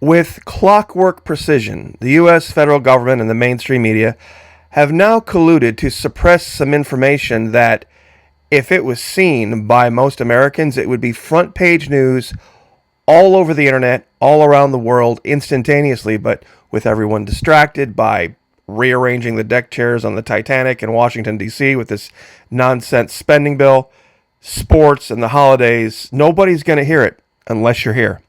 With clockwork precision, the U.S. federal government and the mainstream media have now colluded to suppress some information that, if it was seen by most Americans, it would be front page news all over the internet, all around the world, instantaneously, but with everyone distracted by rearranging the deck chairs on the Titanic in Washington, D.C. with this nonsense spending bill, sports, and the holidays. Nobody's going to hear it unless you're here.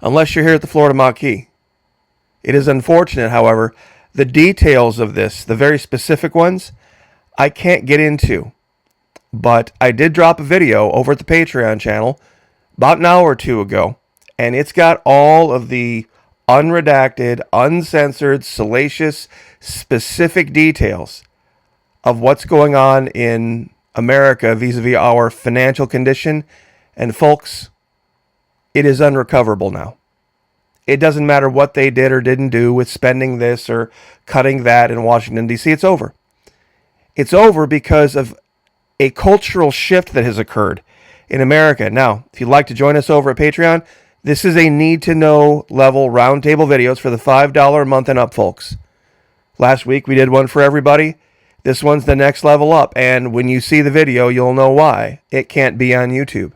Unless you're here at the Florida Maquis. It is unfortunate, however, the details of this, the very specific ones, I can't get into. But I did drop a video over at the Patreon channel about an hour or two ago, and it's got all of the unredacted, uncensored, salacious, specific details of what's going on in America vis-a-vis our financial condition. And folks, it is unrecoverable now. It doesn't matter what they did or didn't do with spending this or cutting that in Washington, D.C. It's over. It's over because of a cultural shift that has occurred in America. Now, if you'd like to join us over at Patreon, this is a need-to-know level roundtable videos for the $5 a month and up, folks. Last week, we did one for everybody. This one's the next level up, and when you see the video, you'll know why it can't be on YouTube.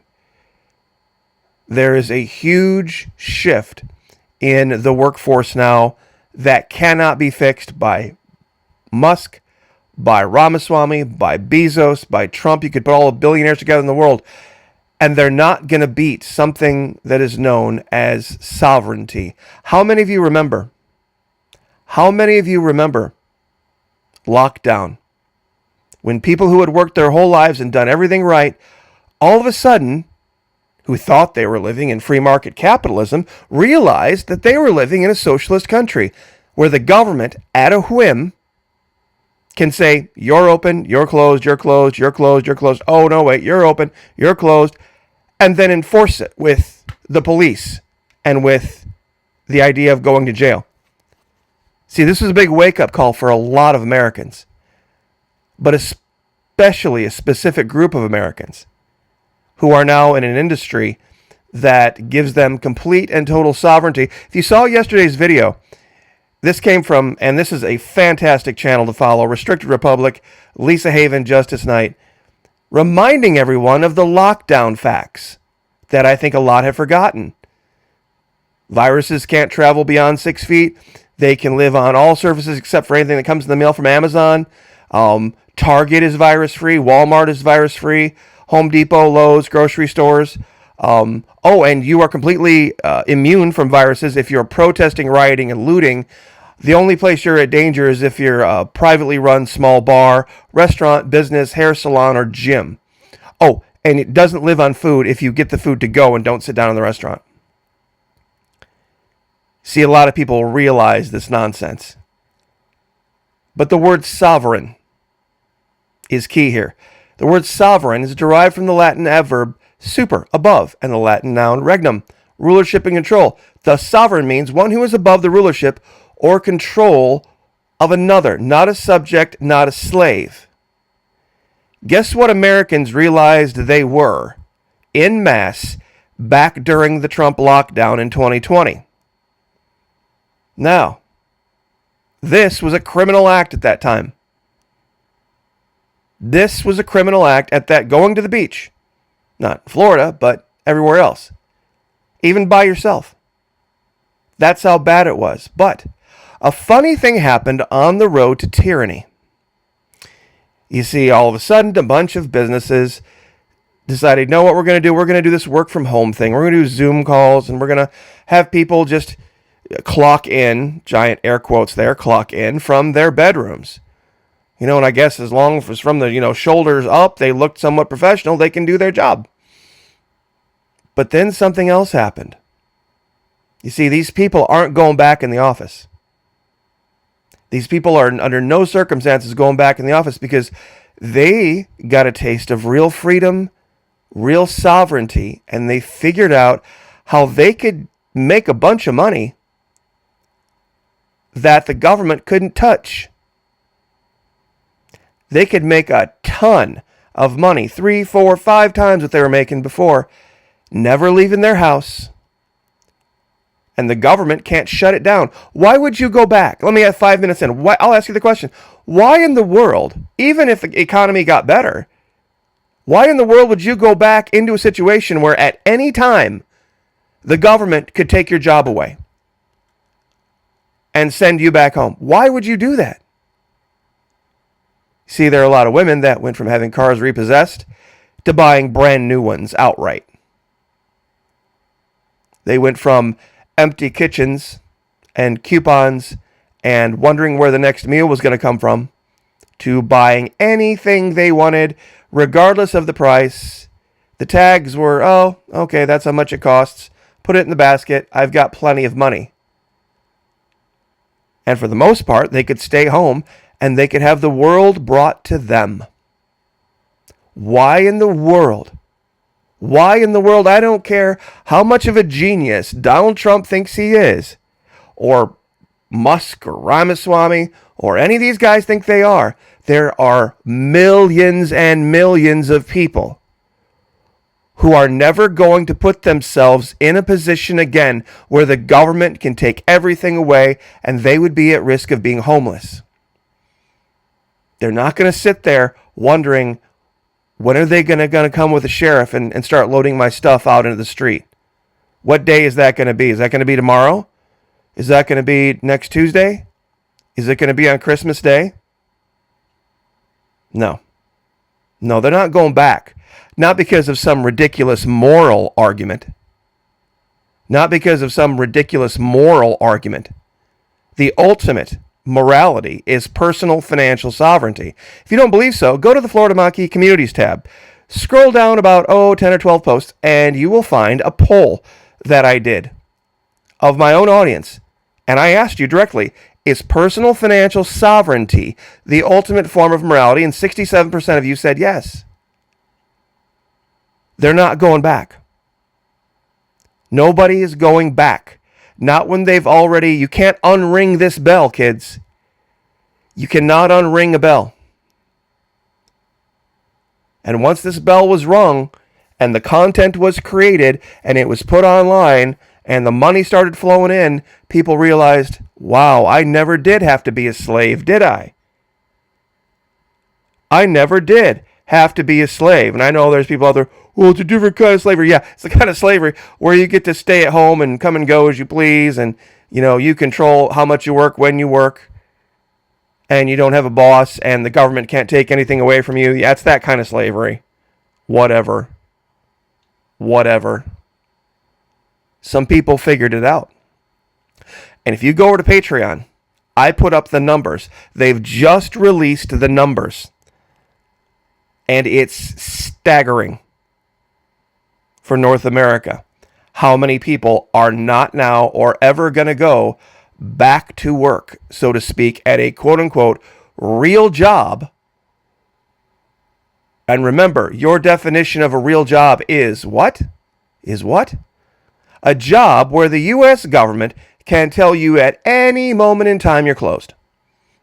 There is a huge shift in the workforce now that cannot be fixed by Musk, by Ramaswamy, by Bezos, by Trump. You could put all the billionaires together in the world, and they're not going to beat something that is known as sovereignty. How many of you remember? How many of you remember lockdown? When people who had worked their whole lives and done everything right, all of a sudden, who thought they were living in free market capitalism, realized that they were living in a socialist country where the government, at a whim, can say, you're open, you're closed, you're closed, you're closed, you're closed. Oh, no, wait, you're open, you're closed. And then enforce it with the police and with the idea of going to jail. See, this was a big wake-up call for a lot of Americans, but especially a specific group of Americans who are now in an industry that gives them complete and total sovereignty. If you saw yesterday's video, this came from, and this is a fantastic channel to follow, Restricted Republic, Lisa Haven, Justice Knight, reminding everyone of the lockdown facts that I think a lot have forgotten. Viruses can't travel beyond 6 feet. They can live on all surfaces except for anything that comes in the mail from Amazon. Target is virus-free. Walmart is virus-free. Home Depot, Lowe's, grocery stores. And you are completely immune from viruses if you're protesting, rioting, and looting. The only place you're at danger is if you're a privately run small bar, restaurant, business, hair salon, or gym. Oh, and it doesn't live on food if you get the food to go and don't sit down in the restaurant. See, a lot of people realize this nonsense. But the word sovereign is key here. The word sovereign is derived from the Latin adverb super, above, and the Latin noun regnum, rulership and control. Thus, sovereign means one who is above the rulership or control of another, not a subject, not a slave. Guess what Americans realized they were, en masse, back during the Trump lockdown in 2020? Now, this was a criminal act at that time. This was a criminal act at that going to the beach. Not Florida, but everywhere else. Even by yourself. That's how bad it was. But a funny thing happened on the road to tyranny. You see, all of a sudden, a bunch of businesses decided, you know what we're going to do? We're going to do this work from home thing. We're going to do Zoom calls, and we're going to have people just clock in, giant air quotes there, clock in from their bedrooms. You know, and I guess as long as it's from the, shoulders up, they looked somewhat professional, they can do their job. But then something else happened. You see, these people aren't going back in the office. These people are under no circumstances going back in the office because they got a taste of real freedom, real sovereignty, and they figured out how they could make a bunch of money that the government couldn't touch. They could make a ton of money, 3, 4, 5 times what they were making before, never leaving their house, and the government can't shut it down. Why would you go back? Let me have 5 minutes in. I'll ask you the question. Why in the world, even if the economy got better, why in the world would you go back into a situation where at any time the government could take your job away and send you back home? Why would you do that? See, there are a lot of women that went from having cars repossessed to buying brand new ones outright. They went from empty kitchens and coupons and wondering where the next meal was going to come from to buying anything they wanted, regardless of the price. The tags were, oh, okay, that's how much it costs. Put it in the basket. I've got plenty of money. And for the most part, they could stay home and they could have the world brought to them. Why in the world? Why in the world? I don't care how much of a genius Donald Trump thinks he is, or Musk or Ramaswamy, or any of these guys think they are. There are millions and millions of people who are never going to put themselves in a position again where the government can take everything away and they would be at risk of being homeless. They're not going to sit there wondering, when are they going to come with a sheriff and start loading my stuff out into the street? What day is that going to be? Is that going to be tomorrow? Is that going to be next Tuesday? Is it going to be on Christmas Day? No. No, they're not going back. Not because of some ridiculous moral argument. Not because of some ridiculous moral argument. The ultimate morality is personal financial sovereignty. If you don't believe so, go to the Florida Maquis Communities tab. Scroll down about 10 or 12 posts, and you will find a poll that I did of my own audience. And I asked you directly, is personal financial sovereignty the ultimate form of morality? And 67% of you said yes. They're not going back. Nobody is going back. Not when they've already... You can't unring this bell, kids. You cannot unring a bell. And once this bell was rung, and the content was created, and it was put online, and the money started flowing in, people realized, wow, I never did have to be a slave, did I? I never did have to be a slave. And I know there's people out there, well, it's a different kind of slavery. Yeah, it's the kind of slavery where you get to stay at home and come and go as you please, and you control how much you work, when you work, and you don't have a boss, and the government can't take anything away from you. Yeah, it's that kind of slavery. Whatever. Some people figured it out. And if you go over to Patreon, I put up the numbers. They've just released the numbers. And it's staggering for North America how many people are not now or ever going to go back to work, so to speak, at a quote-unquote real job. And remember, your definition of a real job is what? Is what? A job where the U.S. government can tell you at any moment in time you're closed,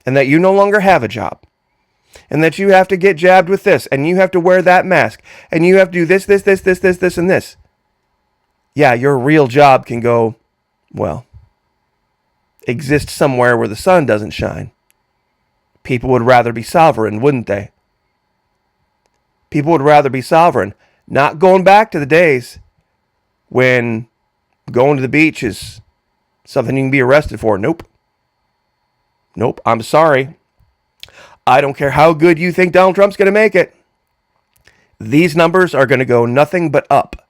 and that you no longer have a job, and that you have to get jabbed with this, and you have to wear that mask, and you have to do this, and this. Yeah, your real job can go, well, exist somewhere where the sun doesn't shine. People would rather be sovereign, wouldn't they? People would rather be sovereign, not going back to the days when going to the beach is something you can be arrested for. Nope. I'm sorry. I don't care how good you think Donald Trump's going to make it. These numbers are going to go nothing but up.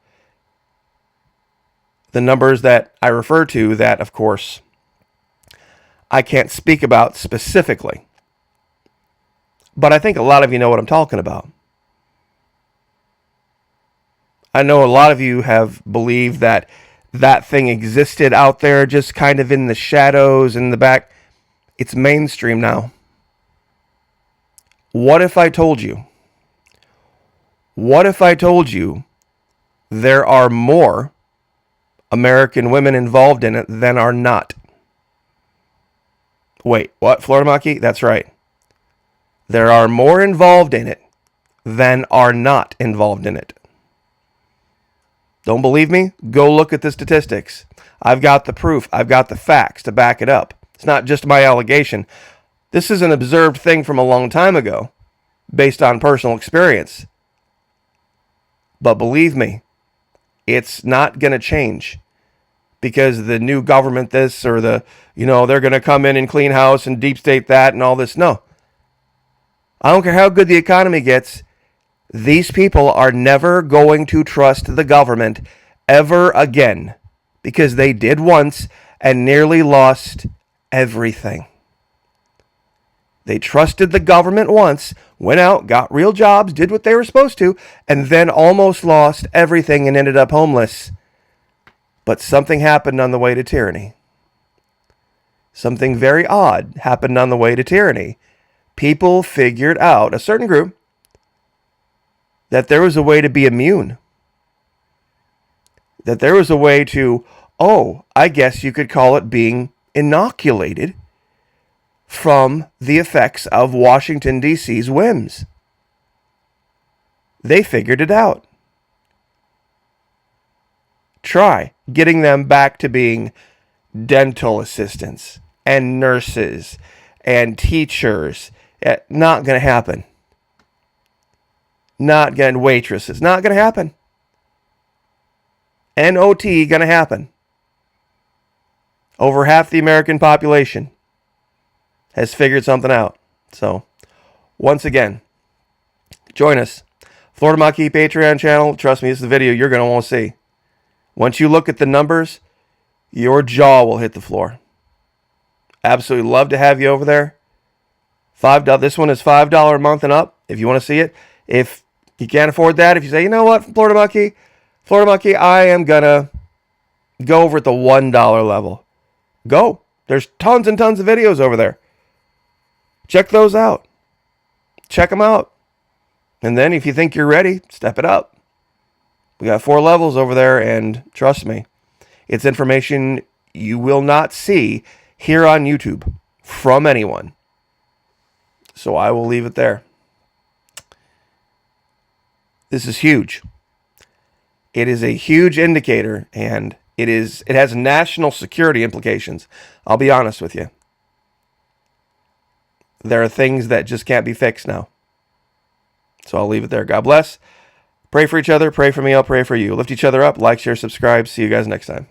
The numbers that I refer to that, of course, I can't speak about specifically. But I think a lot of you know what I'm talking about. I know a lot of you have believed that thing existed out there just kind of in the shadows in the back. It's mainstream now. What if I told you? What if I told you there are more American women involved in it than are not? Wait, what, Florida Maquis? That's right. There are more involved in it than are not involved in it. Don't believe me? Go look at the statistics. I've got the proof. I've got the facts to back it up. It's not just my allegation. This is an observed thing from a long time ago, based on personal experience. But believe me, it's not going to change because the new government this or they're going to come in and clean house and deep state that and all this. No. I don't care how good the economy gets. These people are never going to trust the government ever again because they did once and nearly lost everything. They trusted the government once, went out, got real jobs, did what they were supposed to, and then almost lost everything and ended up homeless. But something happened on the way to tyranny. Something very odd happened on the way to tyranny. People figured out, a certain group, that there was a way to be immune. That there was a way to, I guess you could call it being inoculated from the effects of Washington, D.C.'s whims. They figured it out. Try getting them back to being dental assistants and nurses and teachers. Not going to happen. Not going to waitresses. Not going to happen. NOT going to happen. Over half the American population has figured something out. So, once again, join us. Florida Maquis Patreon channel. Trust me, this is the video you're going to want to see. Once you look at the numbers, your jaw will hit the floor. Absolutely love to have you over there. $5. This one is $5 a month and up if you want to see it. If you can't afford that, if you say, you know what, Florida Maquis, I am going to go over at the $1 level. Go. There's tons and tons of videos over there. Check those out. Check them out. And then if you think you're ready, step it up. We got 4 levels over there, and trust me, it's information you will not see here on YouTube from anyone. So I will leave it there. This is huge. It is a huge indicator, and it has national security implications. I'll be honest with you. There are things that just can't be fixed now. So I'll leave it there. God bless. Pray for each other. Pray for me. I'll pray for you. Lift each other up. Like, share, subscribe. See you guys next time.